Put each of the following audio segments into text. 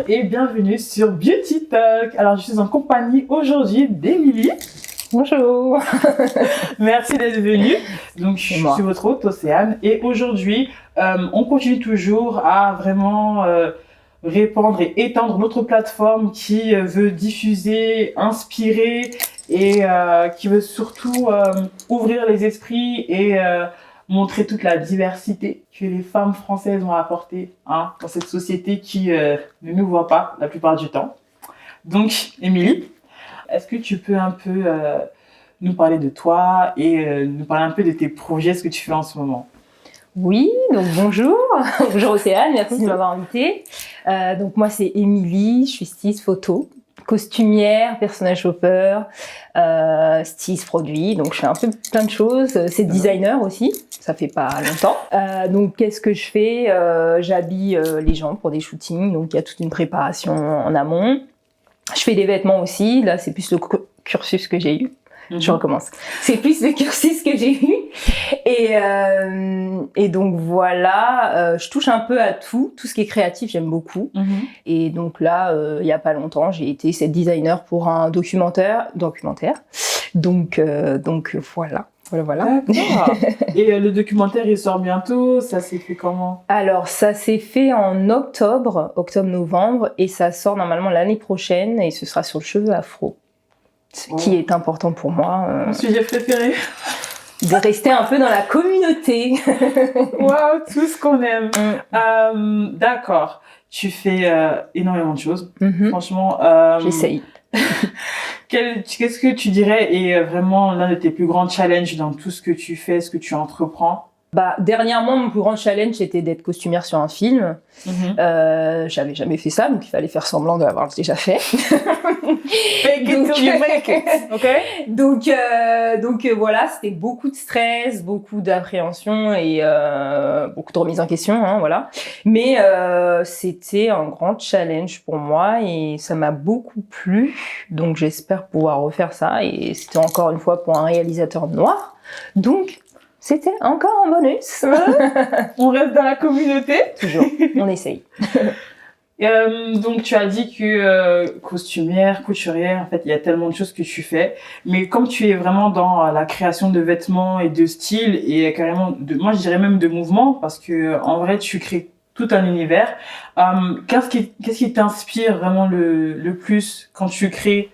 et bienvenue sur Beauty Talk. Alors, je suis en compagnie aujourd'hui d'Émilie. Bonjour. Merci d'être venue. Donc, je suis votre hôte, Océane. Et aujourd'hui, on continue toujours à vraiment répandre et étendre notre plateforme qui veut diffuser, inspirer et qui veut surtout ouvrir les esprits et montrer toute la diversité que les femmes françaises ont apportée dans cette société qui ne nous voit pas la plupart du temps. Donc, Émilie, est-ce que tu peux un peu nous parler de toi et nous parler un peu de tes projets, ce que tu fais en ce moment? Oui, donc bonjour. Bonjour Océane, merci de m'avoir invitée. Donc moi c'est Émilie, je suis styliste photo, costumière, personnage shopper, styliste produit, donc je fais un peu plein de choses. C'est designer aussi, ça fait pas longtemps. Donc qu'est-ce que je fais? J'habille les gens pour des shootings, donc il y a toute une préparation en amont. Je fais des vêtements aussi, là c'est plus le cursus que j'ai eu. Je recommence. C'est plus le cursus que j'ai eu. Et donc voilà, je touche un peu à tout ce qui est créatif, j'aime beaucoup. Et donc là, il y a pas longtemps, j'ai été set designer pour un documentaire. Donc voilà. Voilà. D'accord. Et le documentaire, il sort bientôt. Ça s'est fait comment? Alors, ça s'est fait en octobre-novembre, et ça sort normalement l'année prochaine, et ce sera sur le cheveu afro. Ce qui est important pour moi. Mon sujet préféré. De rester un peu dans la communauté. Waouh, tout ce qu'on aime. D'accord. Tu fais énormément de choses. Franchement. J'essaye. Qu'est-ce que tu dirais est vraiment l'un de tes plus grands challenges dans tout ce que tu fais, ce que tu entreprends? Dernièrement, mon plus grand challenge, c'était d'être costumière sur un film. J'avais jamais fait ça, donc il fallait faire semblant de l'avoir déjà fait. Donc voilà, c'était beaucoup de stress, beaucoup d'appréhension et beaucoup de remise en question, voilà. Mais c'était un grand challenge pour moi et ça m'a beaucoup plu. Donc j'espère pouvoir refaire ça, et c'était encore une fois pour un réalisateur noir. Donc c'était encore un bonus. On reste dans la communauté. Toujours, on essaye. Donc tu as dit que costumière, couturière, en fait il y a tellement de choses que tu fais, mais comme tu es vraiment dans la création de vêtements et de style et carrément moi je dirais même de mouvement, parce que en vrai tu crées tout un univers, qu'est-ce qui t'inspire vraiment le plus quand tu crées?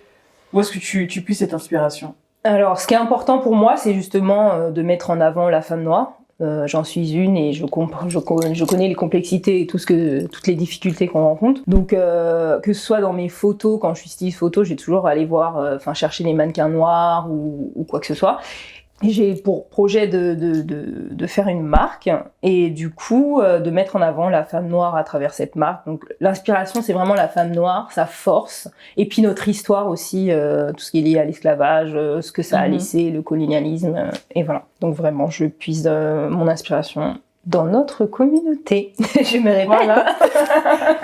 Où est-ce que tu puisses cette inspiration? Alors, ce qui est important pour moi, c'est justement de mettre en avant la femme noire. J'en suis une et je connais les complexités et toutes les difficultés qu'on rencontre. Donc, que ce soit dans mes photos, quand je suis styliste photo, j'ai toujours allé voir, chercher les mannequins noirs ou quoi que ce soit. J'ai pour projet de faire une marque et du coup de mettre en avant la femme noire à travers cette marque. Donc l'inspiration, c'est vraiment la femme noire, sa force, et puis notre histoire aussi, tout ce qui est lié à l'esclavage, ce que ça a laissé, le colonialisme, et voilà. Donc vraiment, je puise mon inspiration dans notre communauté. Je me répète. Voilà.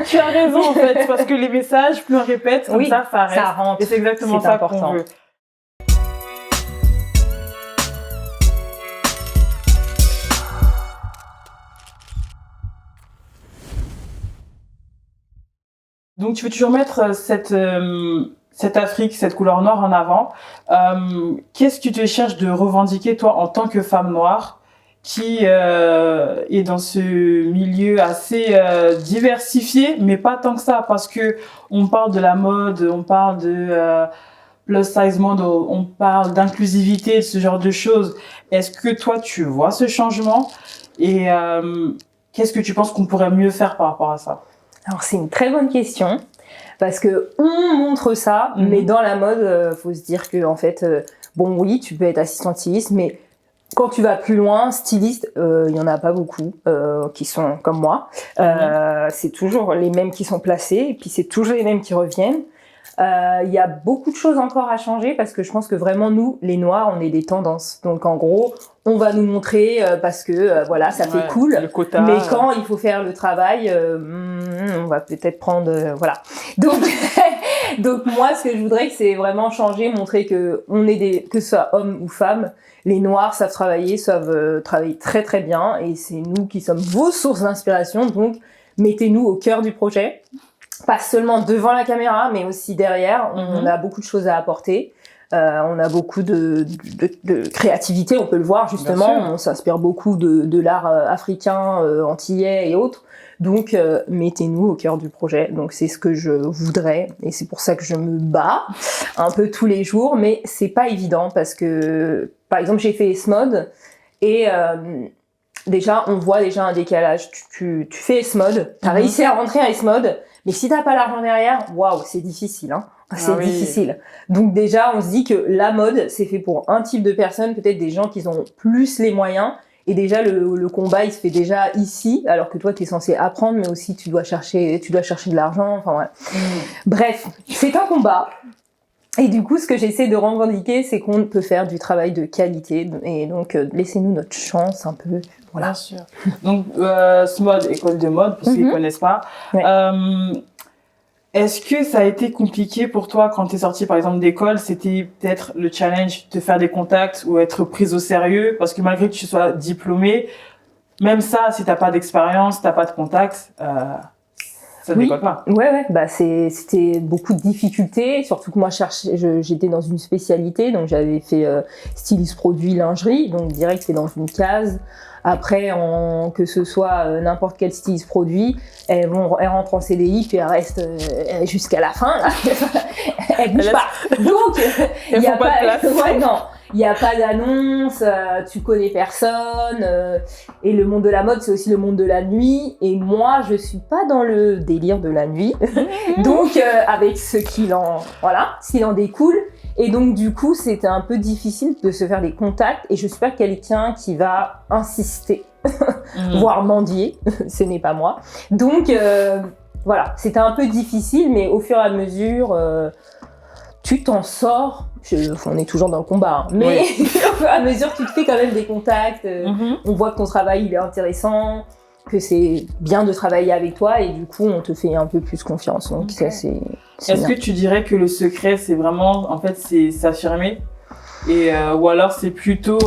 Tu as raison en fait, parce que les messages, plus on répète, comme ça reste. Ça rentre. Et c'est exactement ça qu'on veut. Donc tu veux toujours mettre cette Afrique, cette couleur noire en avant. Qu'est-ce que tu te cherches de revendiquer toi en tant que femme noire qui est dans ce milieu assez diversifié, mais pas tant que ça, parce que on parle de la mode, on parle de plus size mode, on parle d'inclusivité, ce genre de choses. Est-ce que toi tu vois ce changement et qu'est-ce que tu penses qu'on pourrait mieux faire par rapport à ça? Alors c'est une très bonne question, parce que on montre ça, mais dans la mode, faut se dire que en fait, bon oui, tu peux être assistante styliste, mais quand tu vas plus loin, styliste, il y en a pas beaucoup qui sont comme moi. C'est toujours les mêmes qui sont placés, et puis c'est toujours les mêmes qui reviennent. Il y a beaucoup de choses encore à changer, parce que je pense que vraiment nous, les Noirs, on est des tendances. Donc en gros, on va nous montrer parce que voilà, ça fait cool. Le quota, mais quand il faut faire le travail, on va peut-être prendre voilà. Donc moi, ce que je voudrais, c'est vraiment changer, montrer que on est que ce soit hommes ou femmes, les Noirs savent travailler très très bien, et c'est nous qui sommes vos sources d'inspiration. Donc mettez-nous au cœur du projet. pas seulement devant la caméra, mais aussi derrière. On a beaucoup de choses à apporter. On a beaucoup de créativité, on peut le voir justement. On s'inspire beaucoup de l'art africain, antillais et autres. Donc, mettez-nous au cœur du projet. Donc, c'est ce que je voudrais, et c'est pour ça que je me bats un peu tous les jours. Mais c'est pas évident parce que, par exemple, j'ai fait S-Mode et déjà, on voit déjà un décalage. Tu fais S-Mode, t'as réussi à rentrer à S-Mode, mais si t'as pas l'argent derrière, waouh, c'est difficile, hein. C'est difficile. Donc déjà, on se dit que la mode, c'est fait pour un type de personnes, peut-être des gens qui ont plus les moyens. Et déjà, le combat, il se fait déjà ici, alors que toi, tu es censé apprendre, mais aussi tu dois chercher de l'argent. Enfin, voilà. Bref, c'est un combat. Et du coup, ce que j'essaie de revendiquer, c'est qu'on peut faire du travail de qualité. Et donc, laissez-nous notre chance un peu. Voilà. Bien sûr. Donc, S-Mode, école de mode, pour ceux qui ne connaissent pas. Ouais. Est-ce que ça a été compliqué pour toi quand tu es sortie par exemple d'école? C'était peut-être le challenge de faire des contacts ou être prise au sérieux? Parce que malgré que tu sois diplômée, même ça, si t'as pas d'expérience, t'as pas de contacts, ça ne décolle pas. Ouais, bah c'était beaucoup de difficultés, surtout que moi j'étais dans une spécialité, donc j'avais fait styliste produit lingerie, donc direct c'est dans une case. Après, que ce soit n'importe quel styliste produit, elle rentre en CDI puis elle reste jusqu'à la fin. Là. Elle bouge pas. Donc il y a pas de place. Ouais, non. Il n'y a pas d'annonce, tu connais personne, et le monde de la mode, c'est aussi le monde de la nuit, et moi, je suis pas dans le délire de la nuit, donc avec ce qu'il en découle, et donc du coup, c'était un peu difficile de se faire des contacts, et je suis pas quelqu'un qui va insister, voire mendier, ce n'est pas moi, donc voilà, c'était un peu difficile, mais au fur et à mesure, tu t'en sors. On est toujours dans le combat, hein. Mais au fur et à mesure, tu te fais quand même des contacts. On voit que ton travail il est intéressant, que c'est bien de travailler avec toi, et du coup, on te fait un peu plus confiance. Donc ça, c'est Est-ce que tu dirais que le secret, c'est vraiment, en fait, c'est s'affirmer, et ou alors c'est plutôt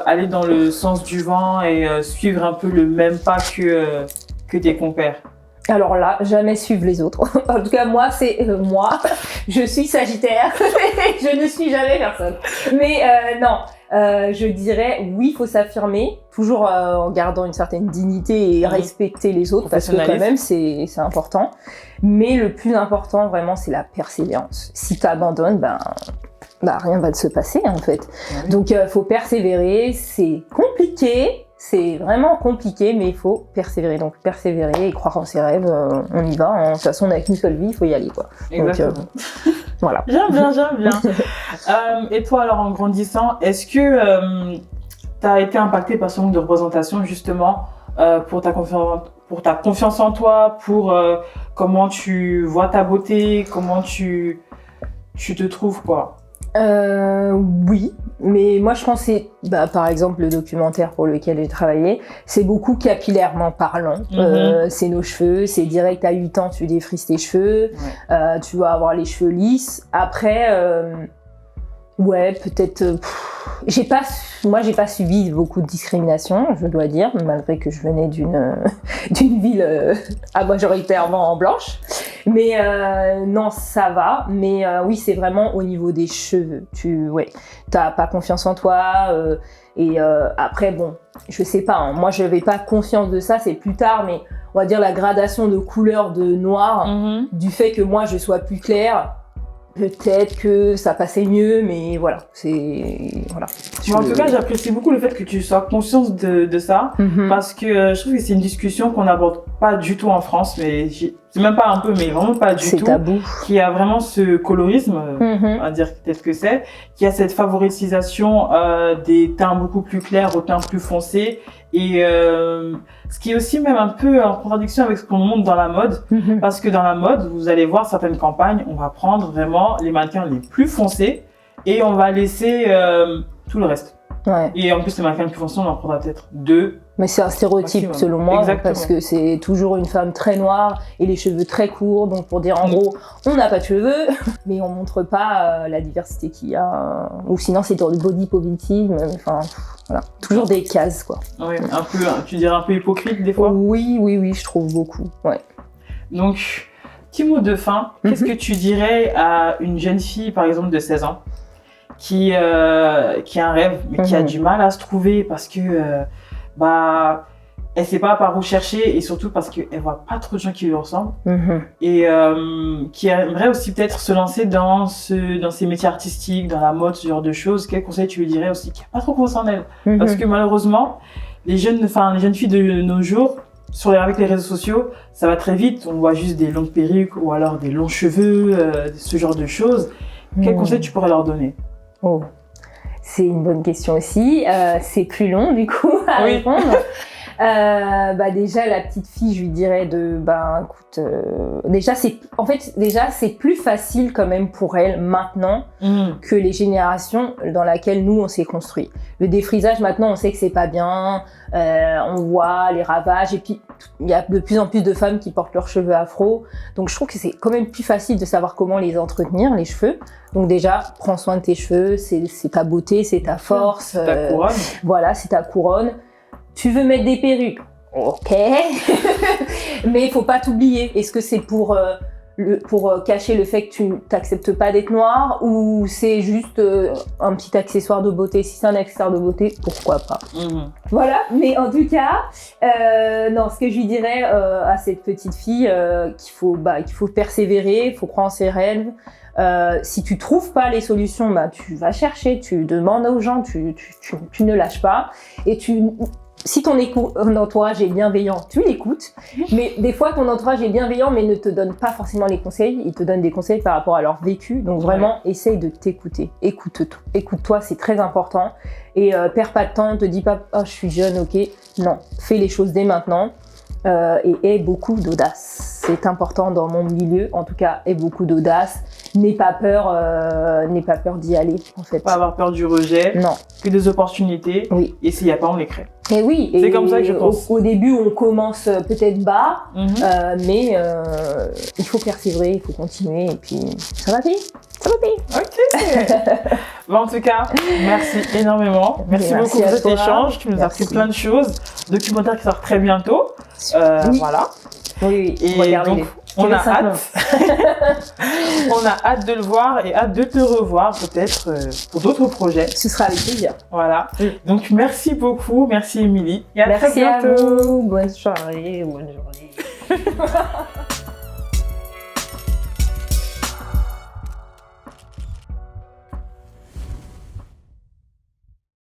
aller dans le sens du vent et suivre un peu le même pas que tes compères? Alors là, jamais suivre les autres. En tout cas, moi, c'est moi. Je suis Sagittaire. Je ne suis jamais personne. Mais non, je dirais oui, il faut s'affirmer, toujours en gardant une certaine dignité et respecter les autres, parce que quand même, c'est important. Mais le plus important, vraiment, c'est la persévérance. Si tu abandonnes, ben rien va se passer, en fait. Oui. Donc, faut persévérer. C'est compliqué. C'est vraiment compliqué, mais il faut persévérer. Donc, persévérer et croire en ses rêves, on y va. De toute façon, on n'a qu'une seule vie, il faut y aller, quoi. Exactement. Donc, voilà. J'aime bien. Et toi, alors, en grandissant, est-ce que tu as été impactée par ce manque de représentation, justement, pour ta confiance en toi, pour comment tu vois ta beauté, comment tu te trouves, quoi? Oui, mais moi je pense que c'est, par exemple, le documentaire pour lequel j'ai travaillé, c'est beaucoup capillairement parlant. C'est nos cheveux, c'est direct à 8 ans, tu défrises tes cheveux, tu vas avoir les cheveux lisses. Après, peut-être... j'ai pas subi beaucoup de discrimination, je dois dire, malgré que je venais d'une ville à majoritairement blanche. Mais non, ça va. Mais oui, c'est vraiment au niveau des cheveux. T'as pas confiance en toi. Après, bon, je sais pas. Hein, moi, je n'avais pas conscience de ça. C'est plus tard, mais on va dire la gradation de couleur de noir, du fait que moi, je sois plus claire. Peut-être que ça passait mieux, mais voilà, voilà. En tout cas, j'apprécie beaucoup le fait que tu sois consciente de ça, parce que je trouve que c'est une discussion qu'on n'aborde pas du tout en France, mais c'est même pas un peu, mais vraiment pas du tout. C'est tabou. Qui a vraiment ce colorisme, on va dire peut-être que c'est, qui a cette favorisation des teints beaucoup plus clairs aux teints plus foncés, et ce qui est aussi même un peu en contradiction avec ce qu'on montre dans la mode, parce que dans la mode, vous allez voir certaines campagnes, on va prendre vraiment les mannequins les plus foncés et on va laisser tout le reste. Ouais. Et en plus, les mannequins les plus foncés, on en prendra peut-être 2. Mais c'est un stéréotype selon moi, parce que c'est toujours une femme très noire et les cheveux très courts, donc pour dire en gros, on n'a pas de cheveux, mais on montre pas la diversité qu'il y a, ou sinon c'est dans le body positive, enfin voilà, toujours des cases quoi. Ouais, un peu, tu dirais un peu hypocrite des fois. Oui, je trouve beaucoup, ouais. Donc, petit mot de fin. Qu'est-ce que tu dirais à une jeune fille, par exemple, de 16 ans, qui a un rêve, mais qui a du mal à se trouver parce que, elle sait pas par où chercher et surtout parce qu'elle voit pas trop de gens qui lui ressemblent et qui aimerait aussi peut-être se lancer dans ces métiers artistiques, dans la mode, ce genre de choses. Quel conseil tu lui dirais aussi qui a pas trop confiance en elle? Parce que malheureusement, les jeunes filles de nos jours, avec les réseaux sociaux, ça va très vite. On voit juste des longues perruques ou alors des longs cheveux, ce genre de choses. Quel conseil tu pourrais leur donner? Oh, c'est une bonne question aussi. C'est plus long du coup à répondre. Déjà la petite fille, je lui dirais écoute, déjà c'est plus facile quand même pour elle maintenant que les générations dans laquelle nous on s'est construit. Le défrisage maintenant on sait que c'est pas bien, on voit les ravages et puis il y a de plus en plus de femmes qui portent leurs cheveux afro, donc je trouve que c'est quand même plus facile de savoir comment les entretenir, les cheveux. Donc déjà, prends soin de tes cheveux, c'est ta beauté, c'est ta force. C'est ta couronne. Voilà, c'est ta couronne. Tu veux mettre des perruques, ok, mais il faut pas t'oublier. Est-ce que c'est pour cacher le fait que tu t'acceptes pas d'être noir ou c'est juste un petit accessoire de beauté? Si c'est un accessoire de beauté, pourquoi pas. Voilà, mais en tout cas, ce que je lui dirais à cette petite fille, qu'il faut persévérer, il faut croire en ses rêves. Si tu trouves pas les solutions, tu vas chercher, tu demandes aux gens, tu ne lâches pas et si ton entourage est bienveillant, tu l'écoutes. Mais des fois, ton entourage est bienveillant, mais ne te donne pas forcément les conseils. Il te donne des conseils par rapport à leur vécu. Donc vraiment, essaye de t'écouter. Écoute-toi, c'est très important. Et perds pas de temps, ne te dis pas « Oh, je suis jeune, ok ». Non, fais les choses dès maintenant. Et aie beaucoup d'audace. C'est important dans mon milieu, en tout cas, aie beaucoup d'audace. N'aie pas peur d'y aller, en fait. Pas avoir peur du rejet. Non. Que des opportunités. Oui. Et s'il n'y a pas, on les crée. Et oui. C'est comme ça que je pense. Au début, on commence peut-être bas, mais il faut persévérer, il faut continuer, et puis ça va payer. Ça va payer. Ok. En tout cas, merci énormément. Merci beaucoup pour cet échange. Tu nous as appris plein de choses. Documentaire qui sort très bientôt. Voilà. Oui. Et donc, on a hâte. On a hâte de le voir et hâte de te revoir peut-être pour d'autres projets. Ce sera avec plaisir. Voilà. Donc, merci beaucoup. Merci, Émilie. Et à très merci bientôt. À vous. Bonne soirée. Bonne journée.